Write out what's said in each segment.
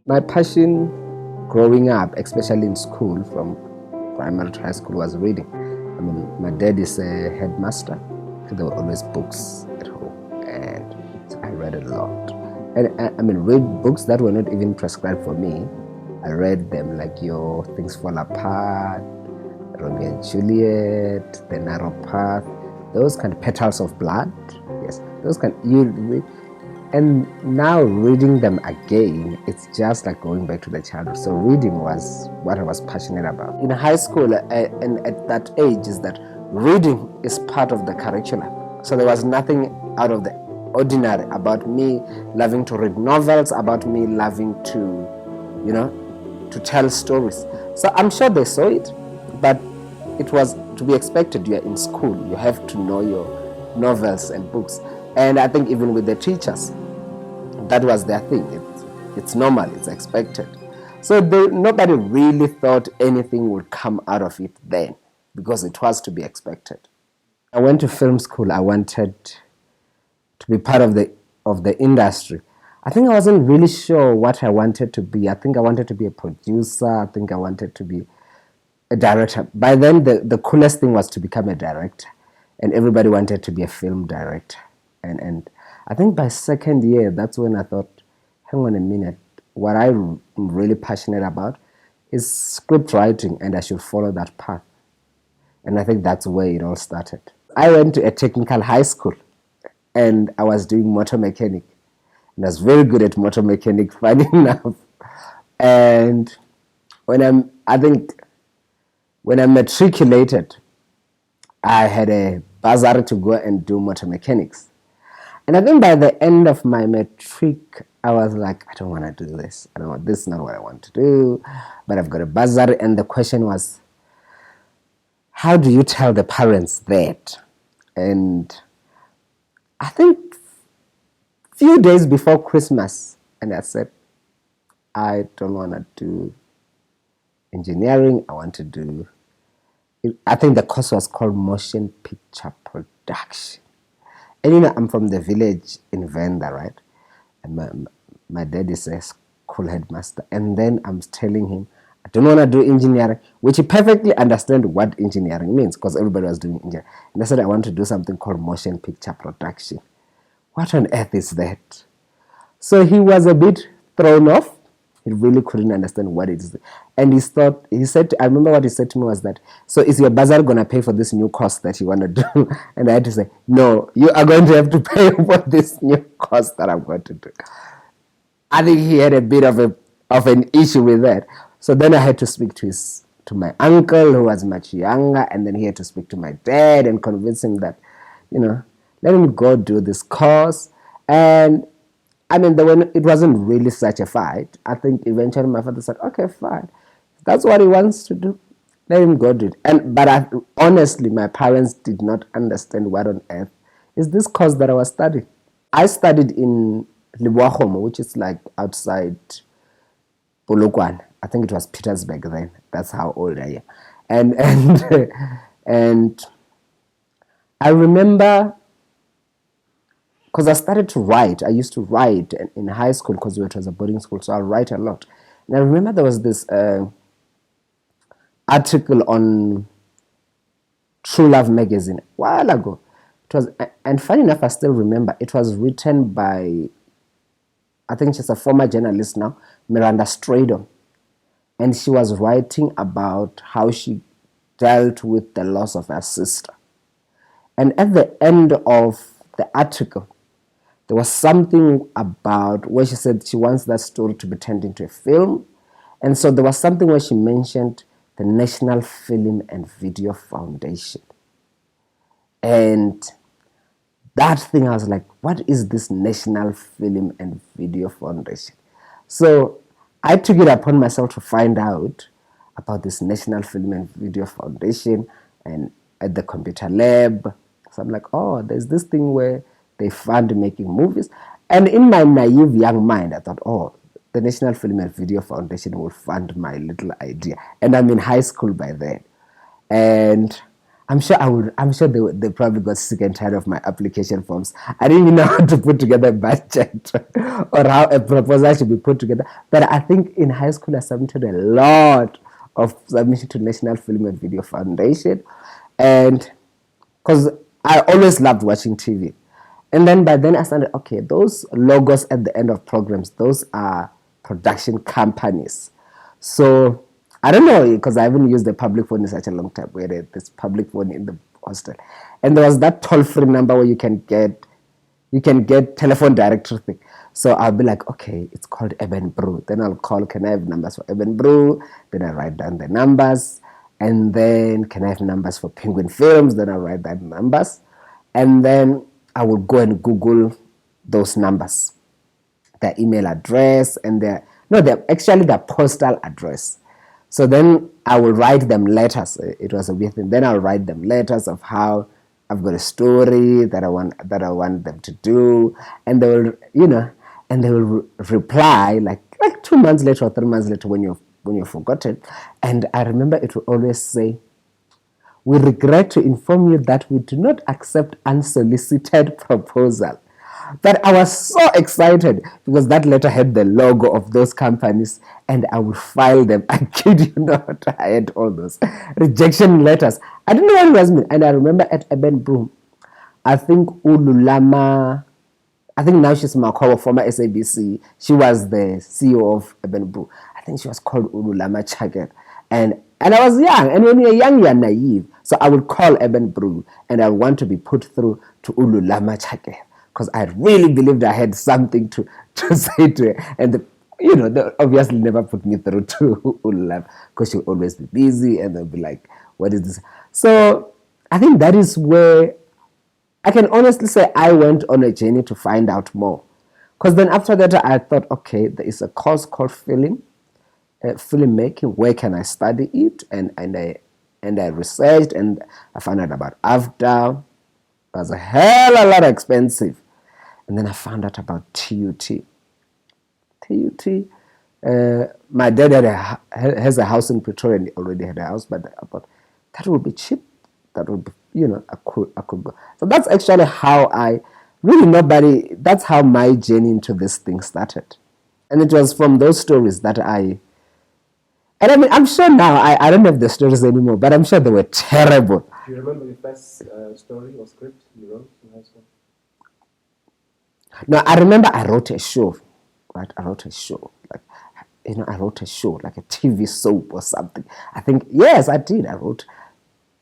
My passion growing up, especially in school, from primary to high school, was reading. I mean, my dad is a headmaster, so there were always books at home, and so I read a lot. And I mean, read books that were not even prescribed for me. I read them like Your Things Fall Apart, Romeo and Juliet, The Narrow Path, those kind of Petals of Blood. Yes, those kind. And now reading them again, it's just like going back to the childhood. So reading was what I was passionate about. In high school, and at that age, is that reading is part of the curriculum. So there was nothing out of the ordinary about me loving to read novels, about me loving to tell stories. So I'm sure they saw it, but it was to be expected. You're in school, you have to know your novels and books. And I think even with the teachers, that was their thing. It's normal, it's expected. So nobody really thought anything would come out of it then, because it was to be expected. I went to film school. I wanted to be part of the industry. I think I wasn't really sure what I wanted to be. I think I wanted to be a producer. I think I wanted to be a director. By then, the coolest thing was to become a director, and everybody wanted to be a film director. And I think by second year, that's when I thought, hang on a minute, what I'm really passionate about is script writing, and I should follow that path. And I think that's where it all started. I went to a technical high school, and I was doing motor mechanic. And I was very good at motor mechanic, funny enough. And when I matriculated, I had a bursary to go and do motor mechanics. And I think by the end of my matric, I was like, I don't want to do this. This is not what I want to do. But I've got a bursary. And the question was, how do you tell the parents that? And I think a few days before Christmas, and I said, I don't want to do engineering. I want to do, I think the course was called motion picture production. And I'm from the village in Venda, right? And my dad is a school headmaster. And then I'm telling him, I don't want to do engineering, which he perfectly understand what engineering means, because everybody was doing engineering. And I said, I want to do something called motion picture production. What on earth is that? So he was a bit thrown off. He really couldn't understand what it is. And I remember what he said to me was that, so is your bursary going to pay for this new course that you want to do? And I had to say, no, you are going to have to pay for this new course that I'm going to do. I think he had a bit of an issue with that. So then I had to speak to my uncle, who was much younger, and then he had to speak to my dad and convince him that, let him go do this course. And I mean, it wasn't really such a fight. I think eventually my father said, okay, fine. That's what he wants to do. Let him go do it. But honestly, my parents did not understand what on earth is this course that I was studying. I studied in Libuahomo, which is like outside Polokwane. I think it was Petersburg then. That's how old I am. And I remember, because I started to write. I used to write in high school because it was a boarding school, so I write a lot. And I remember there was this article on True Love magazine a while ago. It was, and funny enough, I still remember, it was written by, I think she's a former journalist now, Miranda Stradom. And she was writing about how she dealt with the loss of her sister. And at the end of the article, there was something about where she said she wants that story to be turned into a film. And so there was something where she mentioned the National Film and Video Foundation. And that thing, I was like, what is this National Film and Video Foundation? So I took it upon myself to find out about this National Film and Video Foundation, and at the computer lab. So I'm like, oh, there's this thing where they fund making movies. And in my naive young mind, I thought, oh, the National Film and Video Foundation will fund my little idea. And I'm in high school by then. And I'm sure they probably got sick and tired of my application forms. I didn't even know how to put together a budget or how a proposal should be put together. But I think in high school I submitted a lot of submission to National Film and Video Foundation, and because I always loved watching TV. And then by then I started, okay, those logos at the end of programs, those are production companies. So I don't know, because I haven't used the public phone in such a long time. We had this public phone in the hostel, and there was that toll-free number where you can get telephone directory thing. So I'll be like, okay, it's called Urban Brew. Then I'll call, can I have numbers for Urban Brew? Then I write down the numbers. And then can I have numbers for Penguin Films? Then I'll write down numbers. And then I will go and Google those numbers, their email address, and they're actually their postal address. So then I will write them letters. It was a weird thing. Then I'll write them letters of how I've got a story that I want them to do, and they will, and they will reply like 2 months later or 3 months later when you've forgotten. And I remember it will always say, "We regret to inform you that we do not accept unsolicited proposal." But I was so excited because that letter had the logo of those companies, and I would file them. I kid you not, I had all those rejection letters. I didn't know what it was mean. And I remember at Urban Brew, I think Ululama, I think now she's Makowa, former SABC. She was the CEO of Urban Brew. I think she was called Ululama Chaget. And I was young, and when you're young, you're naive. So I would call Urban Brew, and I want to be put through to Ululama Chaget, because I really believed I had something to say to her. And they obviously never put me through to Ululama, because she'll always be busy, and they'll be like, what is this? So I think that is where I can honestly say I went on a journey to find out more. Because then after that, I thought, okay, there is a course called filmmaking. Where can I study it? And I researched, and I found out about AFDA. It was a hell of a lot expensive. And then I found out about TUT. My dad has a house in Pretoria, and he already had a house, but I thought that would be cheap. That would be, I could go. So that's actually how that's how my journey into this thing started. And it was from those stories that and I mean, I'm sure now, I don't have the stories anymore, but I'm sure they were terrible. Do you remember your first story or script you wrote in high school? No, I remember I wrote a show, right? I wrote a show, like a TV soap or something. I think, yes, I did. I wrote.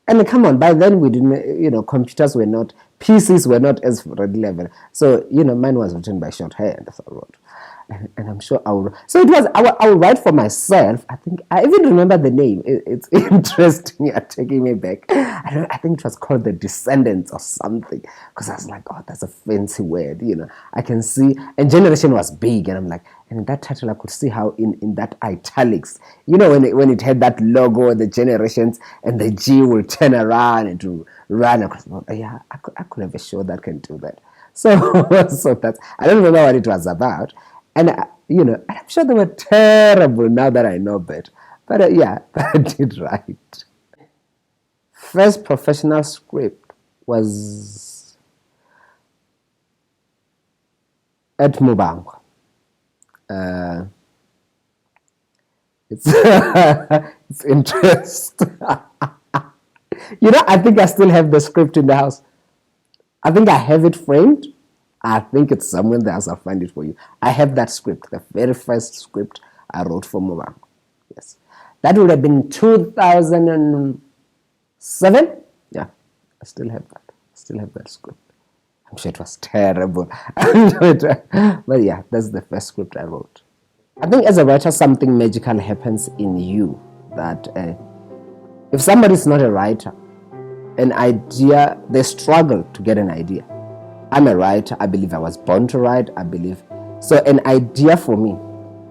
And come on, by then we didn't, computers were not, PCs were not as readily available. So, mine was written by shorthand, so I wrote. And I'm sure I will. So it was, I will write for myself. I think, I even remember the name. It's interesting. You're taking me back. I think it was called The Descendants or something. Because I was like, oh, that's a fancy word. I can see. And Generation was big. And I'm like, and in that title, I could see how in that italics, when it had that logo, the Generations, and the G will turn around and to run across. Oh, yeah, I could have a show that can do that. So that's, I don't remember what it was about. And, I'm sure they were terrible now that I know better. But I did write. First professional script was at Mubang. It's interesting. I think I still have the script in the house. I think I have it framed. I think it's somewhere else. I'll find it for you. I have that script, the very first script I wrote for Mubang. Yes. That would have been 2007. Yeah, I still have that. Script. I'm sure it was terrible. But yeah, that's the first script I wrote. I think as a writer, something magical happens in you that if somebody's not a writer, an idea, they struggle to get an idea. I'm a writer. I believe I was born to write. So an idea for me,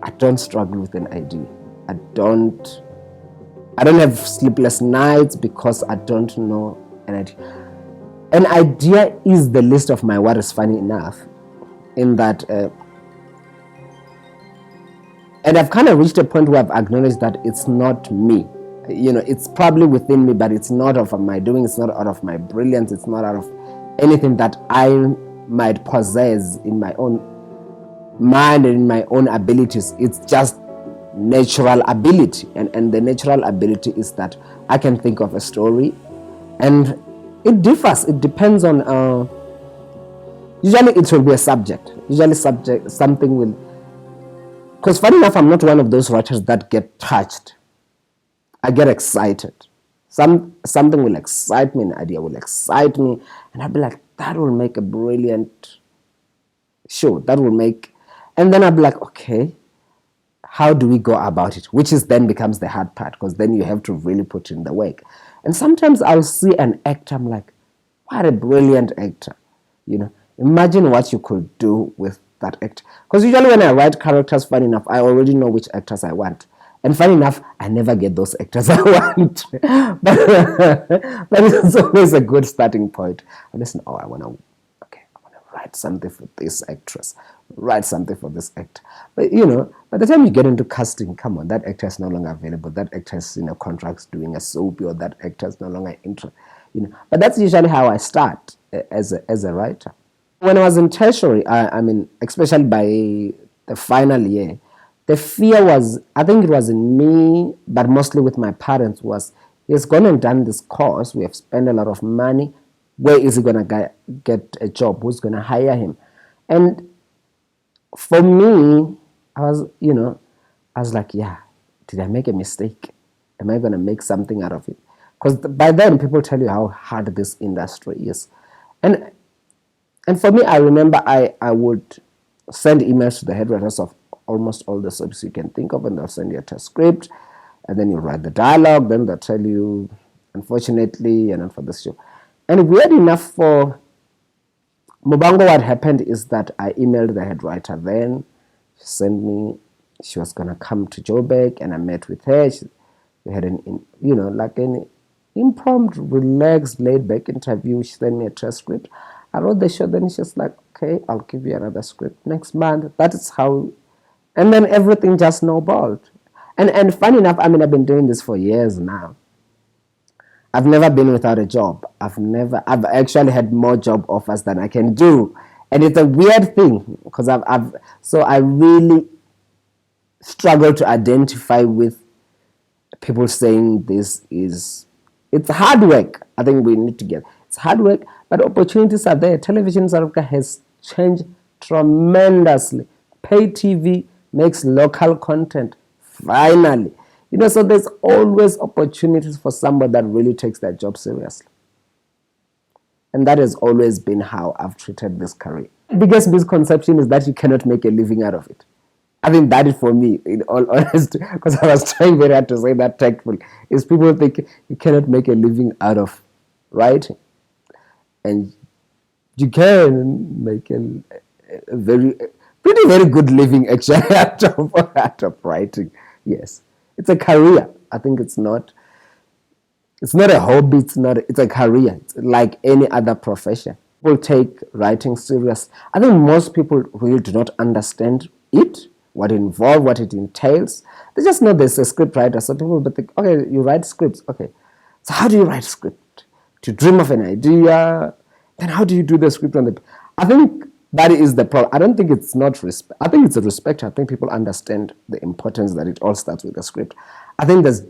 I don't struggle with an idea. I don't have sleepless nights because I don't know an idea. An idea is the least of my worries, funny enough, in that, and I've kind of reached a point where I've acknowledged that it's not me. it's probably within me, but it's not of my doing, it's not out of my brilliance, it's not out of anything that I might possess in my own mind and in my own abilities. It's just natural ability, and the natural ability is that I can think of a story, and it differs, it depends on usually it will be a subject, something will, because funny enough, I'm not one of those writers that get touched. I get excited. Something will excite me, an idea will excite me, and I'll be like, that will make a brilliant show. That will make, and then I'll be like, okay, how do we go about it? Which is then becomes the hard part, because then you have to really put in the work. And sometimes I'll see an actor, I'm like, what a brilliant actor. Imagine what you could do with that actor. Because usually when I write characters, funny enough, I already know which actors I want. And funny enough, I never get those actors I want. but it's always a good starting point. I listen, I want to write something for this actress, write something for this actor. But by the time you get into casting, come on, that actor is no longer available. That actor is in a contract doing a soap, or that actor is no longer interested. But that's usually how I start as a writer. When I was in tertiary, especially by the final year, the fear was, I think it was in me, but mostly with my parents, was he's gone and done this course. We have spent a lot of money. Where is he going to get a job? Who's going to hire him? And for me, I was like, yeah, did I make a mistake? Am I going to make something out of it? Because by then, people tell you how hard this industry is. And for me, I remember I would send emails to the head writers of almost all the soaps you can think of, and they'll send you a test script, and then you write the dialogue, then they'll tell you, unfortunately, you're not for this show. And weird enough for Mubango, what happened is that I emailed the head writer then. She sent me, she was going to come to Joburg, and I met with her. We had an impromptu, relaxed, laid-back interview. She sent me a test script. I wrote the show, then she's like, okay, I'll give you another script next month. That is how, and then everything just snowballed. And funny enough, I've been doing this for years now. I've never been without a job. I've actually had more job offers than I can do. And it's a weird thing, because so I really struggle to identify with people saying it's hard work. I think we need to it's hard work, but opportunities are there. Television South Africa has changed tremendously. Pay TV makes local content, finally. So there's always opportunities for somebody that really takes their job seriously. And that has always been how I've treated this career. The biggest misconception is that you cannot make a living out of it. I think that is for me, in all honesty, because I was trying very hard to say that tactfully, is people think you cannot make a living out of writing. And you can make a very good living actually out of writing. Yes. It's a career. I think it's not a hobby, it's a career. It's like any other profession. People take writing serious. I think most people really do not understand it, what it involves, what it entails. They just know there's a scriptwriter. So people will think, okay, you write scripts. Okay. So how do you write a script? Do you dream of an idea? Then how do you do the script on the... I think that is the problem. I don't think it's not respect. I think it's a respect. I think people understand the importance that it all starts with the script. I think there's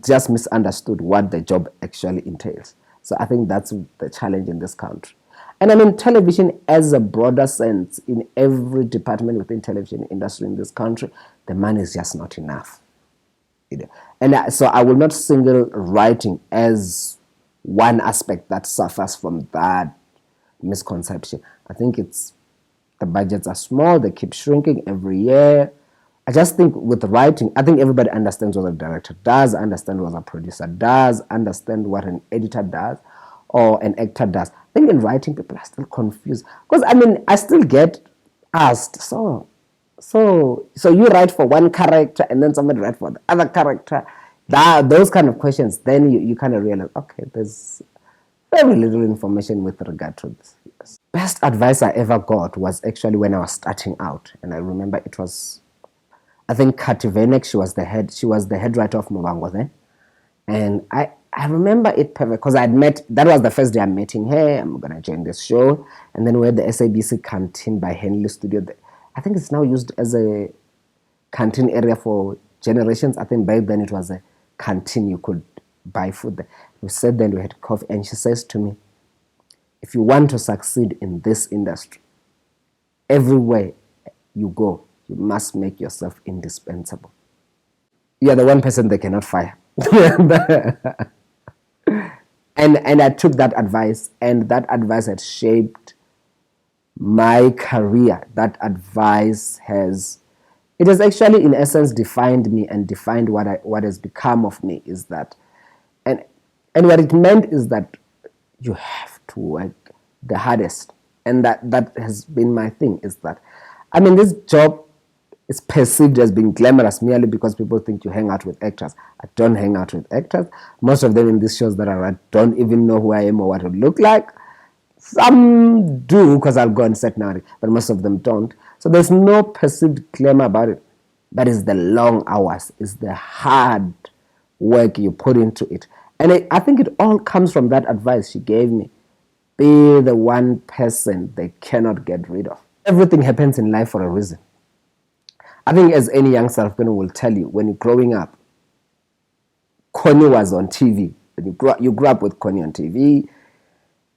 just misunderstood what the job actually entails. So I think that's the challenge in this country. And television as a broader sense, in every department within television industry in this country, the money is just not enough. And so I will not single writing as one aspect that suffers from that misconception. I think the budgets are small, they keep shrinking every year. I just think with writing, I think everybody understands what a director does, understand what a producer does, understand what an editor does, or an actor does. I think in writing, people are still confused. Because, I still get asked, so you write for one character and then somebody writes for the other character. Those kind of questions, then you kind of realize, okay, there's very little information with regard to this. Yes. Best advice I ever got was actually when I was starting out. And I remember it was, I think, Kati Venek, she was the head writer of Mubango then. And I remember it perfect because that was the first day I'm meeting her. I'm going to join this show. And then we had the SABC canteen by Henley Studio. I think it's now used as a canteen area for generations. I think back then it was a canteen. You could buy food there. We sat there and we had coffee. And she says to me, if you want to succeed in this industry, everywhere you go, you must make yourself indispensable. You're the one person they cannot fire. And I took that advice, and that advice had shaped my career. That advice has actually in essence defined me and defined what has become of me. Is that, and what it meant is that you have to work the hardest, and that has been my thing. Is that, I mean, this job is perceived as being glamorous merely because people think you hang out with actors. I don't hang out with actors. Most of them in these shows that I write don't even know who I am or what I look like. Some do because I'll go on set now, but most of them don't. So there's no perceived glamour about it. But it's the long hours, it's the hard work you put into it. And I think it all comes from that advice she gave me. Be the one person they cannot get rid of. Everything happens in life for a reason. I think as any young South African will tell you, when you're growing up, Connie was on TV. When you grew up with Connie on TV,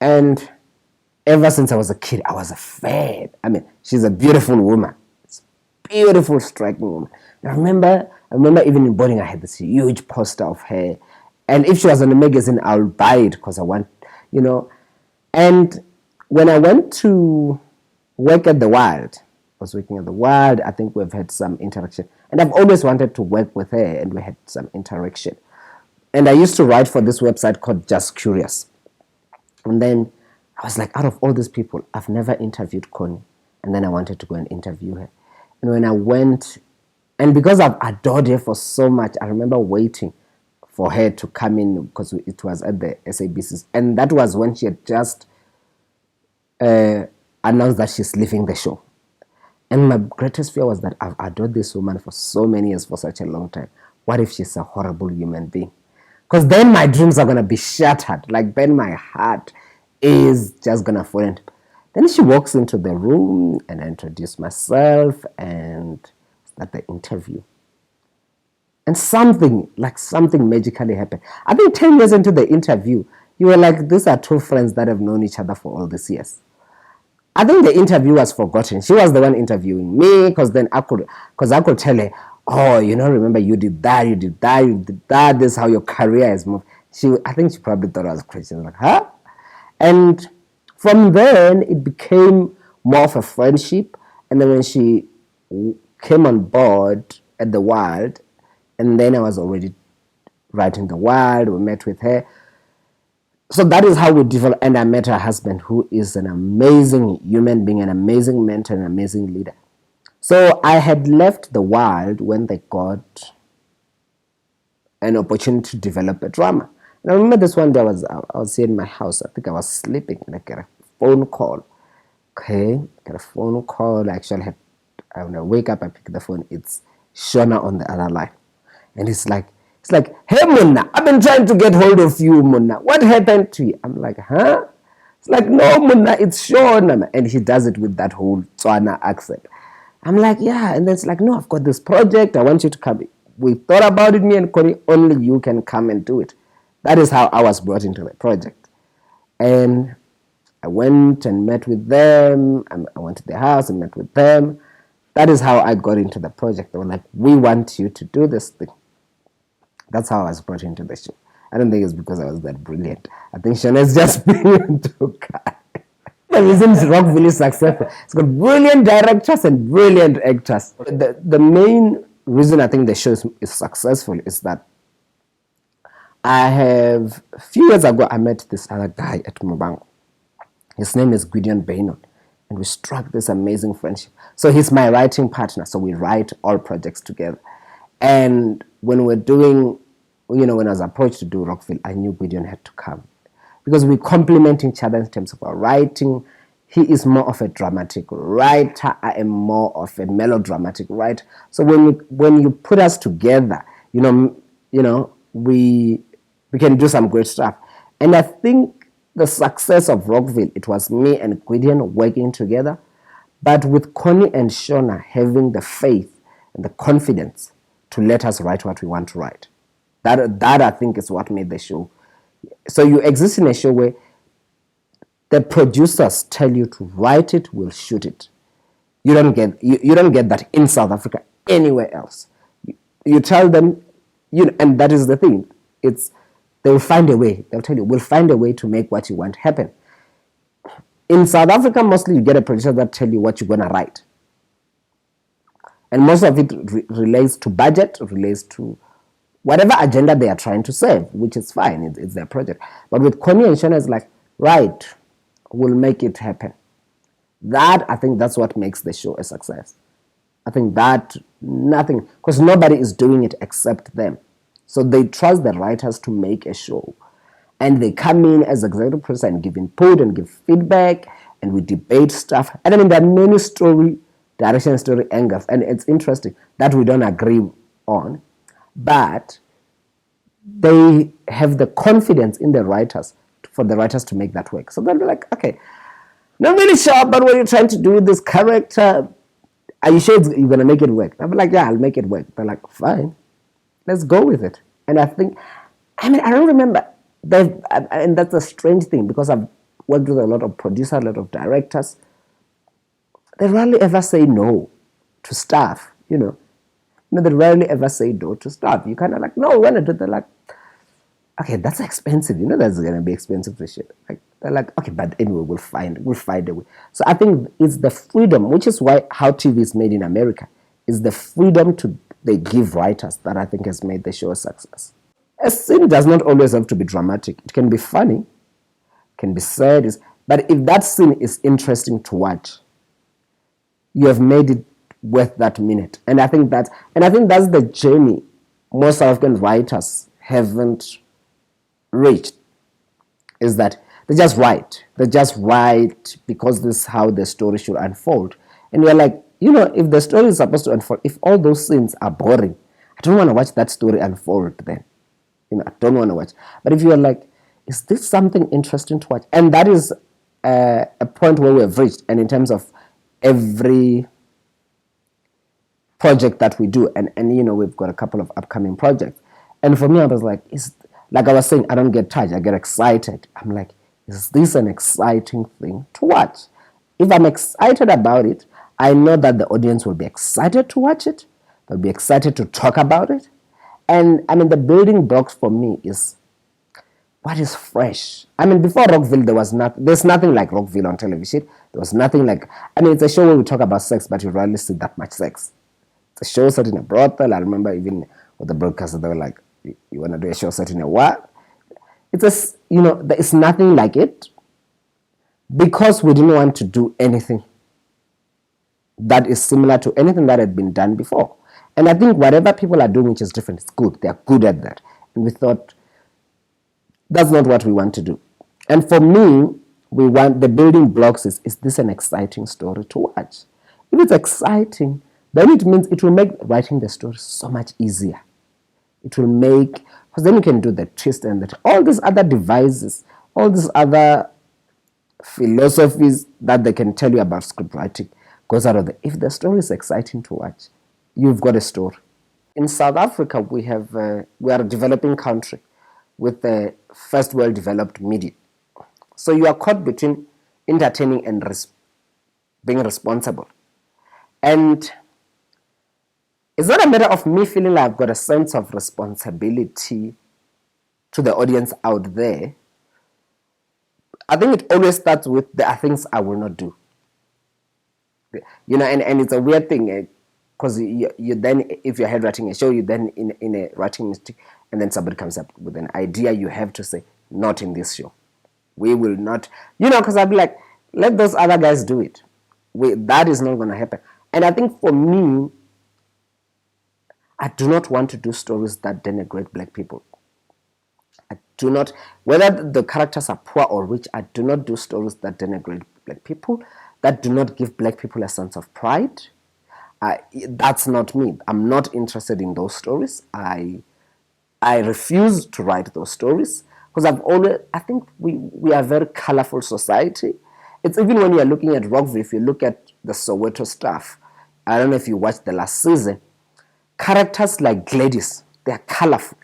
and ever since I was a kid, I was a fan. I mean, she's a beautiful woman. It's a beautiful, striking woman. And I remember even in boarding, I had this huge poster of her. And if she was on a magazine, I'll buy it because I want, And when I went to work at the Wild, was working at the Wild. I think we've had some interaction. And I've always wanted to work with her, and we had some interaction. And I used to write for this website called Just Curious. And then I was like, out of all these people, I've never interviewed Connie. And then I wanted to go and interview her. And when I went, and because I've adored her for so much, I remember waiting for her to come in because it was at the SABC. And that was when she had just announced that she's leaving the show. And my greatest fear was that I've adored this woman for so many years, for such a long time. What if she's a horrible human being? Because then my dreams are going to be shattered. Like, then my heart is just going to fall into. Then she walks into the room, and I introduce myself and start the interview. And something magically happened. I think 10 years into the interview, you were like, these are two friends that have known each other for all these years. I think the interview was forgotten. She was the one interviewing me, because then I could tell her, oh, remember you did that, this is how your career has moved. I think she probably thought I was crazy. Like, huh? And from then, it became more of a friendship. And then when she came on board at the Wild, and then I was already writing the Wild, we met with her. So that is how we developed, and I met her husband, who is an amazing human being, an amazing mentor, an amazing leader. So I had left the Wild when they got an opportunity to develop a drama. And I remember this one day I was here in my house. I think I was sleeping, and I get a phone call. Okay, get a phone call. When I wake up, I pick the phone. It's Shona on the other line, and it's like, hey, Munna, I've been trying to get hold of you, Munna. What happened to you? I'm like, huh? It's like, no, Munna, it's Shona. And he does it with that whole Tswana accent. I'm like, yeah. And then it's like, no, I've got this project. I want you to come. We thought about it, me and Connie. Only you can come and do it. That is how I was brought into the project. And I went and met with them. I went to their house and met with them. That is how I got into the project. They were like, we want you to do this thing. That's how I was brought into the show. I don't think it's because I was that brilliant. I think Shana's just being too kind. The reason Rockville is successful, it's got brilliant directors and brilliant actors. The main reason I think the show is successful is that a few years ago, I met this other guy at Mubango. His name is Gideon Bainon, and we struck this amazing friendship. So he's my writing partner, so we write all projects together. And when we're doing, when I was approached to do Rockville, I knew Gideon had to come because we complement each other in terms of our writing. He is more of a dramatic writer. I am more of a melodramatic writer. So when you put us together, we We can do some great stuff. And I think the success of Rockville, it was me and Gideon working together, but with Connie and Shona having the faith and the confidence to let us write what we want to write. That I think is what made the show. So you exist in a show where the producers tell you to write it, we'll shoot it. You don't get that in South Africa anywhere else. You tell them, and that is the thing. They'll find a way. They'll tell you, we'll find a way to make what you want happen. In South Africa, mostly you get a producer that tell you what you're gonna write, and most of it relates to budget, relates to whatever agenda they are trying to serve, which is fine. It's their project. But with Connie and Shona, it's like, right, we'll make it happen. I think that's what makes the show a success. I think because nobody is doing it except them. So they trust the writers to make a show. And they come in as executive producer and give input and give feedback, and we debate stuff. And I mean, there are many story direction, story angles, and it's interesting that we don't agree on, but they have the confidence in the writers for the writers to make that work. So they'll be like, okay, not really sure about what you're trying to do with this character. Are you sure you're going to make it work? I'll be like, yeah, I'll make it work. They're like, fine, let's go with it. And I don't remember. And that's a strange thing, because I've worked with a lot of producers, a lot of directors. They rarely ever say no to stuff, they rarely ever say no to stuff. You kind of like, no, we're going to do it. They're like, okay, that's expensive. That's going to be expensive to shit. Like, they're like, okay, but anyway, we'll find a way. So I think it's the freedom, which is how TV is made in America, is the freedom they give writers that I think has made the show a success. A scene does not always have to be dramatic. It can be funny, can be sad, but if that scene is interesting to watch, you have made it worth that minute. And I think that's the journey most South African writers haven't reached, is that they just write. They just write because this is how the story should unfold. And you're like, if the story is supposed to unfold, if all those scenes are boring, I don't want to watch that story unfold then. I don't want to watch. But if you're like, is this something interesting to watch? And that is a point where we have reached. And in terms of every project that we do, and we've got a couple of upcoming projects. And for me, I was like, like I was saying, I don't get tired, I get excited. I'm like, is this an exciting thing to watch? If I'm excited about it, I know that the audience will be excited to watch it. They'll be excited to talk about it. And the building blocks for me is what is fresh. Before Rockville, there's nothing like Rockville on television. There was nothing like, it's a show where we talk about sex, but you rarely see that much sex. It's a show set in a brothel. I remember even with the broadcaster, they were like, you want to do a show set in a what? There is nothing like it, because we didn't want to do anything that is similar to anything that had been done before. And I think whatever people are doing which is different, it's good. They're good at that. And we thought, that's not what we want to do. And for me, we want the building blocks is this an exciting story to watch? If it's exciting, then it means it will make writing the story so much easier. It will make, because then you can do the twist and all these other devices, all these other philosophies that they can tell you about script writing goes out of it. If the story is exciting to watch, you've got a story. In South Africa, we are a developing country with the first well-developed media. So you are caught between entertaining and being responsible. And it's not a matter of me feeling like I've got a sense of responsibility to the audience out there. I think it always starts with there are things I will not do. And it's a weird thing, because you then, if you're head writing a show, you then in a writing mistake, and then somebody comes up with an idea, you have to say, not in this show. We will not, because I'll be like, let those other guys do it. That is not going to happen. And I think for me, I do not want to do stories that denigrate black people. I do not, whether the characters are poor or rich, I do not do stories that denigrate black people, that do not give black people a sense of pride. That's not me. I'm not interested in those stories. I I refuse to write those stories because I think we are a very colorful society. It's even when you are looking at Rockville, if you look at the Soweto stuff, I don't know if you watched the last season, characters like Gladys, they're colorful.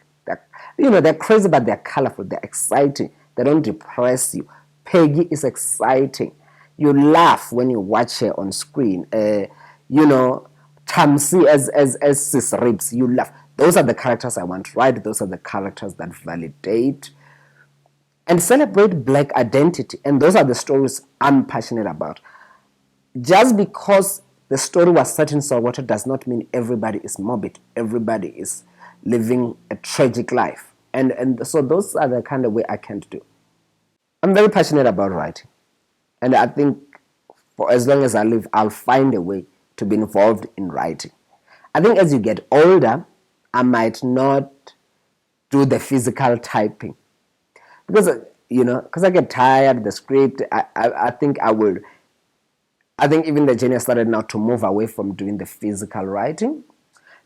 They're crazy, but they're colorful. They're exciting. They don't depress you. Peggy is exciting. You laugh when you watch her on screen. Tamsi as Sis Ribs, you laugh. Those are the characters I want to write. Those are the characters that validate and celebrate Black identity. And those are the stories I'm passionate about. Just because the story was set in Soweto does not mean everybody is morbid. Everybody is living a tragic life. And so those are the kind of way I can do. I'm very passionate about writing. And I think for as long as I live, I'll find a way to be involved in writing. I think as you get older, I might not do the physical typing. Because, I get tired of the script. I think I will. I think even the journey started now to move away from doing the physical writing.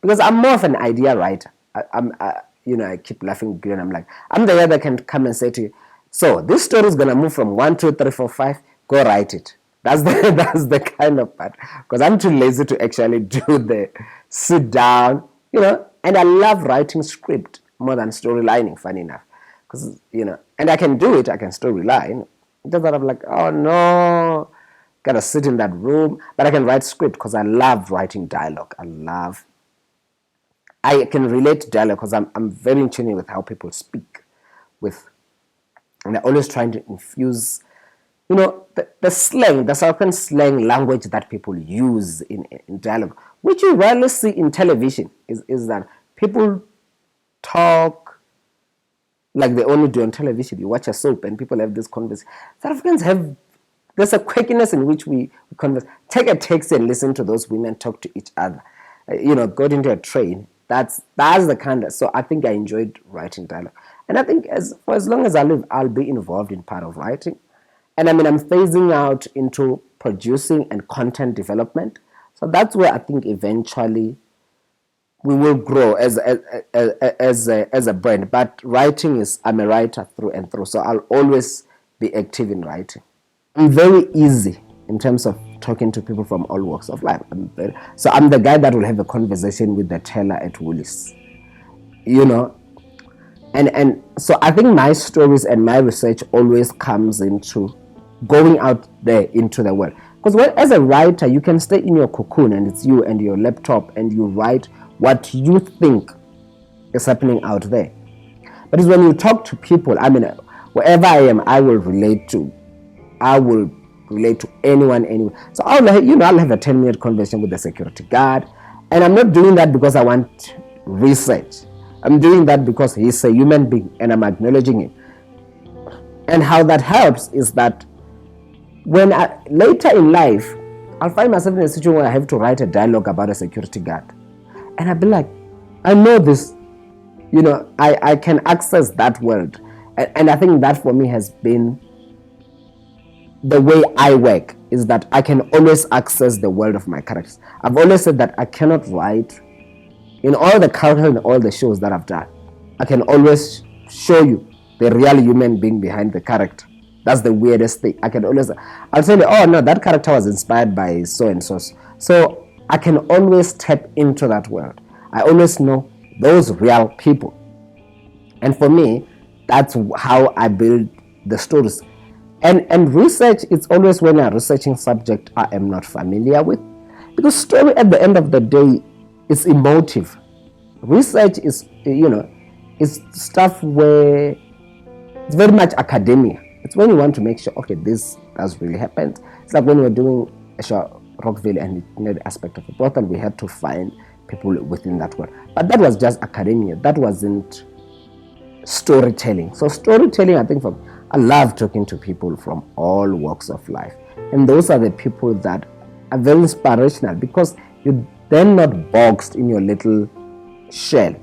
Because I'm more of an idea writer. I keep laughing and I'm like, I'm the guy that can come and say to you, so this story is going to move from 1, 2, 3, 4, 5, go write it. That's the kind of part. Because I'm too lazy to actually do the sit down, and I love writing script more than storylining, funny enough. Because, and I can do it, I can storyline. Just that I'm like, oh no, gotta sit in that room. But I can write script because I love writing dialogue. I can relate to dialogue because I'm very in tune with how people speak and I'm always trying to infuse, the slang, the certain slang language that people use in dialogue, which you rarely see in television, is that people talk like they only do on television. You watch a soap and people have this conversation. South Africans there's a quirkiness in which we converse. Take a taxi and listen to those women talk to each other. Go into a train. That's the kind of, so I think I enjoyed writing dialogue. And I think for as long as I live, I'll be involved in part of writing. And I'm phasing out into producing and content development. So that's where I think eventually we will grow as a brand. But writing I'm a writer through and through. So I'll always be active in writing. I'm very easy in terms of talking to people from all walks of life. So I'm the guy that will have a conversation with the teller at Woolies. And so I think my stories and my research always comes into going out there into the world. Because as a writer, you can stay in your cocoon and it's you and your laptop and you write what you think is happening out there. But it's when you talk to people, wherever I am, I will relate to anyone, anywhere. So I'll have a 10-minute conversation with the security guard. And I'm not doing that because I want research. I'm doing that because he's a human being and I'm acknowledging him. And how that helps is that when later in life, I'll find myself in a situation where I have to write a dialogue about a security guard. And I'll be like, I know this. I can access that world. And I think that for me has been the way I work, is that I can always access the world of my characters. I've always said that I cannot write in all the characters and all the shows that I've done. I can always show you the real human being behind the character. That's the weirdest thing. I'll tell you, oh no, that character was inspired by so and so. So I can always tap into that world. I always know those real people. And for me, that's how I build the stories. And research, it's always when I'm researching subject I am not familiar with. Because story at the end of the day is emotive. Research is, is stuff where it's very much academia. It's when you want to make sure, okay, this has really happened. It's like when we were doing a show, Rockville, and the aspect of a brothel, we had to find people within that world. But that was just academia. That wasn't storytelling. So storytelling, I think, I love talking to people from all walks of life. And those are the people that are very inspirational because you're then not boxed in your little shell.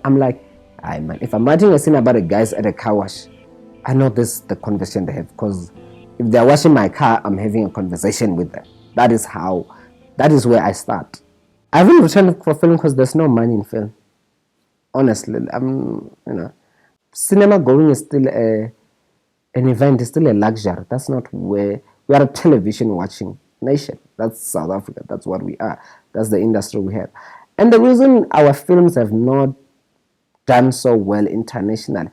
I'm like, if I'm writing a scene about a guys at a car wash, I know this is the conversation they have, because if they're washing my car, I'm having a conversation with them. That is where I start. I haven't returned for film because there's no money in film. honestly. Cinema going is still an event, is still a luxury. That's not where we are a television watching nation. That's South Africa. That's what we are. That's the industry we have. And the reason our films have not done so well internationally,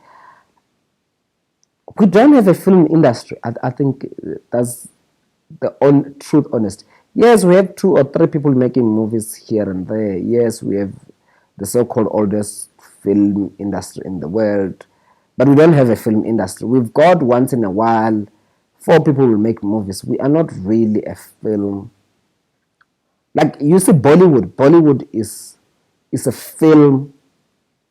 we don't have a film industry. I think that's the truth, honest. Yes, we have 2 or 3 people making movies here and there. Yes, we have the so-called oldest film industry in the world, but we don't have a film industry. We've got once in a while 4 people will make movies. We are not really a film. Like you see, Bollywood is a film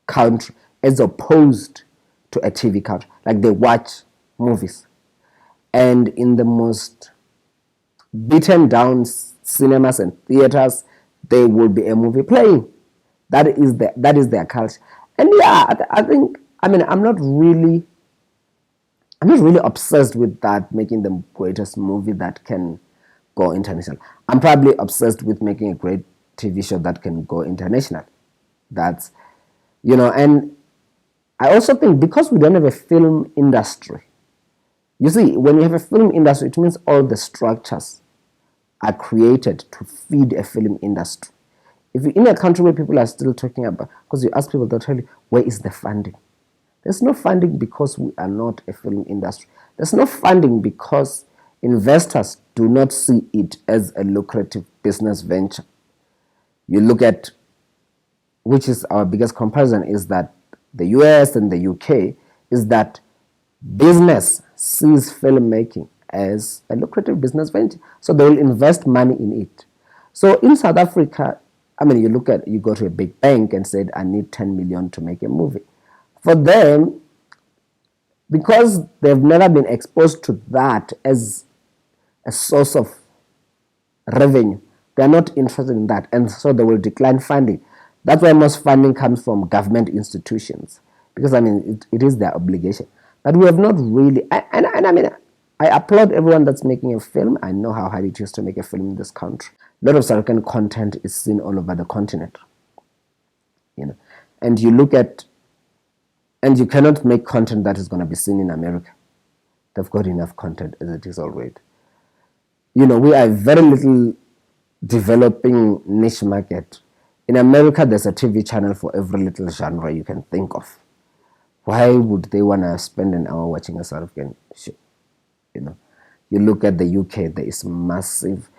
country as opposed to a TV country. Like they watch movies, and in the most beaten down cinemas and theaters, there will be a movie playing. That is their culture. And yeah, I think I'm not really obsessed with that making the greatest movie that can go international. I'm probably obsessed with making a great TV show that can go international. That's and I also think because we don't have a film industry, you see, when you have a film industry, it means all the structures are created to feed a film industry. If you're in a country where people are still talking about, because you ask people, they'll tell you, where is the funding? There's no funding because we are not a film industry. There's no funding because investors do not see it as a lucrative business venture. You look at, which is our biggest comparison, is that the US and the UK, is that business sees filmmaking as a lucrative business venture. So they will invest money in it. So in South Africa, you go to a big bank and said, I need 10 million to make a movie. For them, because they've never been exposed to that as a source of revenue, they're not interested in that, and so they will decline funding. That's why most funding comes from government institutions, because it is their obligation. But we have not really, I applaud everyone that's making a film. I know how hard it is to make a film in this country. A lot of South African content is seen all over the continent, and you look at, and you cannot make content that is going to be seen in America. They've got enough content as it is already. We are very little developing niche market. In America, there's a TV channel for every little genre you can think of. Why would they want to spend an hour watching a South African show? You look at the UK, there is massive.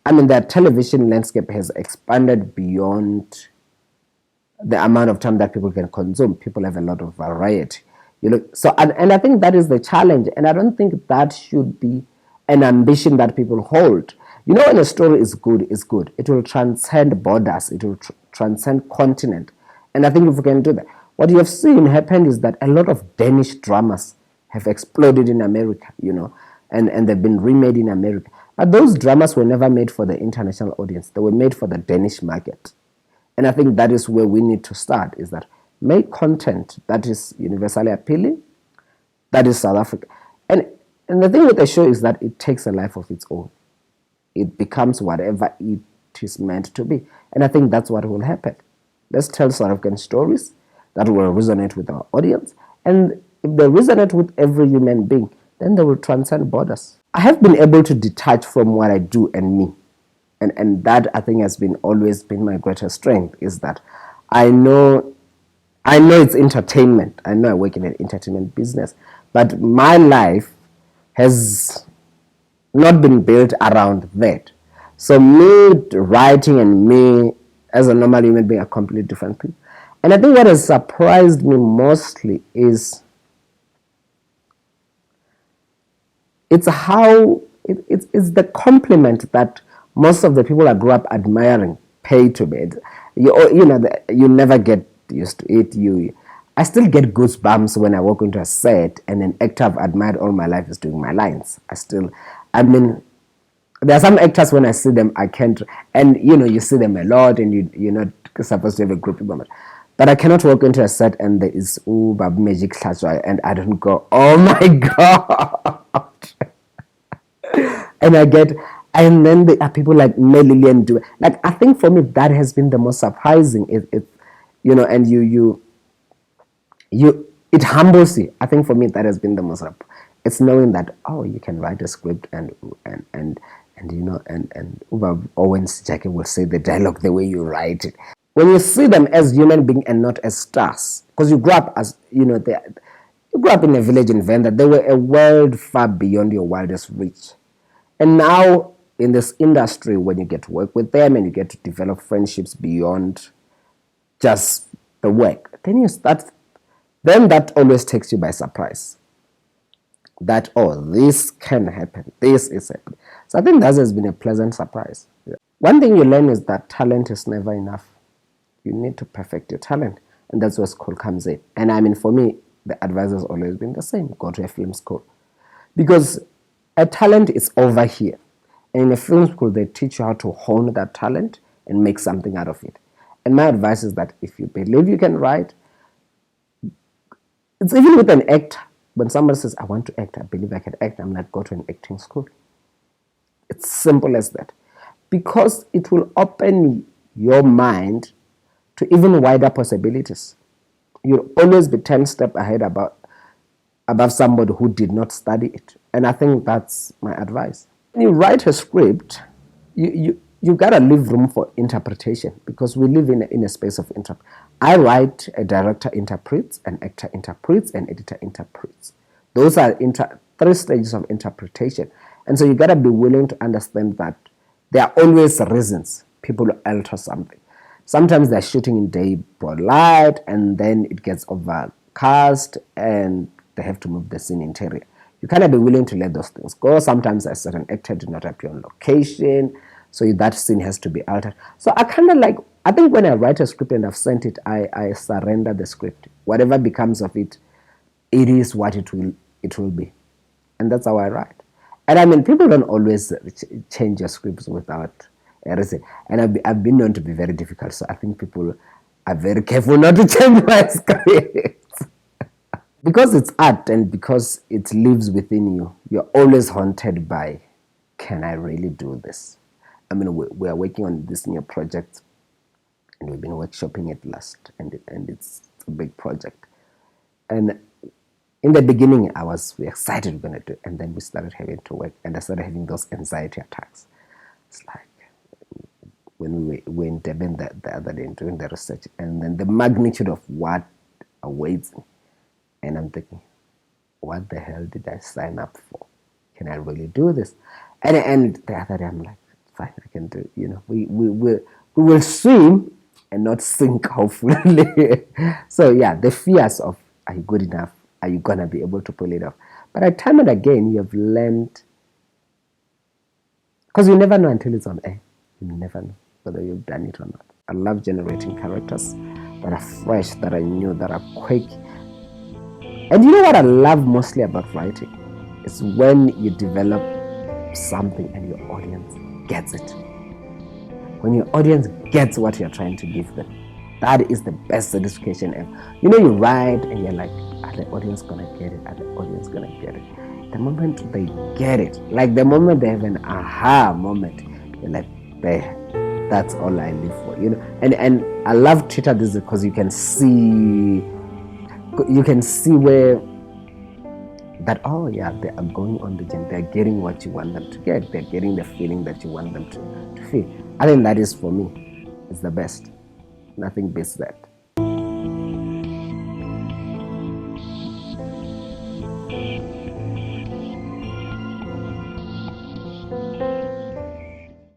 The television landscape has expanded beyond the amount of time that people can consume. People have a lot of variety. So and I think that is the challenge, and I don't think that should be an ambition that people hold. When a story is good, it's good. It will transcend borders. It will transcend continent. And I think if we can do that, what you have seen happen is that a lot of Danish dramas have exploded in America, and they've been remade in America. But those dramas were never made for the international audience. They were made for the Danish market. And I think that is where we need to start, is that make content that is universally appealing. That is South Africa. And the thing with a show is that it takes a life of its own. It becomes whatever it is meant to be. And I think that's what will happen. Let's tell South African stories that will resonate with our audience. And if they resonate with every human being, then they will transcend borders. I have been able to detach from what I do and me. And that, I think, has always been my greatest strength, is that I know it's entertainment. I know I work in an entertainment business, but my life has not been built around that. So me writing and me as a normal human being are completely different people. And I think what has surprised me mostly is it's it's the compliment that most of the people I grew up admiring pay to me. You never get used to it. I still get goosebumps when I walk into a set and an actor I've admired all my life is doing my lines. There are some actors, when I see them, I can't, and you see them a lot, and you're not supposed to have a group moment. But I cannot walk into a set and there is Babu Magic Classroom, and I don't go, oh my god. And then there are people like Mel Lillian do. Like, I think for me that has been the most surprising. And it humbles you. I think for me that has been the most it's knowing that, oh, you can write a script and you know, and Uber Owens Jackie will say the dialogue the way you write it. When you see them as human beings and not as stars, because you grew up as, you know, you grew up in a village in Venda, they were a world far beyond your wildest reach. And now in this industry, when you get to work with them and you get to develop friendships beyond just the work, then that always takes you by surprise. That, oh, this can happen, this is happening. So I think that has been a pleasant surprise. Yeah. One thing you learn is that talent is never enough. You need to perfect your talent, and that's where school comes in. And I mean, for me, the advice has always been the same: go to a film school, because a talent is over here, and in a film school they teach you how to hone that talent and make something out of it. And my advice is that if you believe you can write, it's even with an actor. When somebody says, I want to act, I believe I can act, I'm like, go to an acting school. It's simple as that. Because it will open your mind to even wider possibilities. You'll always be 10 steps ahead above somebody who did not study it. And I think that's my advice. When you write a script, you gotta leave room for interpretation, because we live in a space of interpretation. I write, a director interprets, an actor interprets, an editor interprets. Those are three stages of interpretation. And so you gotta be willing to understand that there are always reasons people alter something. Sometimes they're shooting in day broad light and then it gets overcast and they have to move the scene interior. You cannot be willing to let those things go. Sometimes a certain actor did not appear on location, so that scene has to be altered. So I think when I write a script and I've sent it, I surrender the script. Whatever becomes of it, it is what it will be. And that's how I write. And I mean, people don't always change your scripts without a reason. And I've been known to be very difficult, so I think people are very careful not to change my scripts. Because it's art and because it lives within you, you're always haunted by, can I really do this? I mean, we are working on this new project and we've been workshopping it last, and it's a big project. And in the beginning, we excited we're going to do it, and then we started having to work, and I started having those anxiety attacks. It's like when we were in Durban the other day doing the research, and then the magnitude of what awaits me. And I'm thinking, what the hell did I sign up for? Can I really do this? And the other day I'm like, fine, I can do it. You know, we will swim and not sink, hopefully. So yeah, the fears of, are you good enough? Are you gonna be able to pull it off? But at time and again, you have learned, because you never know until it's on air. You never know whether you've done it or not. I love generating characters that are fresh, that are new, that are quick. And you know what I love mostly about writing? It's when you develop something and your audience gets it. When your audience gets what you're trying to give them, that is the best satisfaction ever. You know, you write and you're like, are the audience gonna get it? Are the audience gonna get it? The moment they get it, like the moment they have an aha moment, you're like, there, that's all I live for, you know. And I love Twitter this because you can see where that, oh yeah, they are going on the journey, they're getting what you want them to get, they're getting the feeling that you want them to feel. I think that is, for me, is the best. Nothing beats that.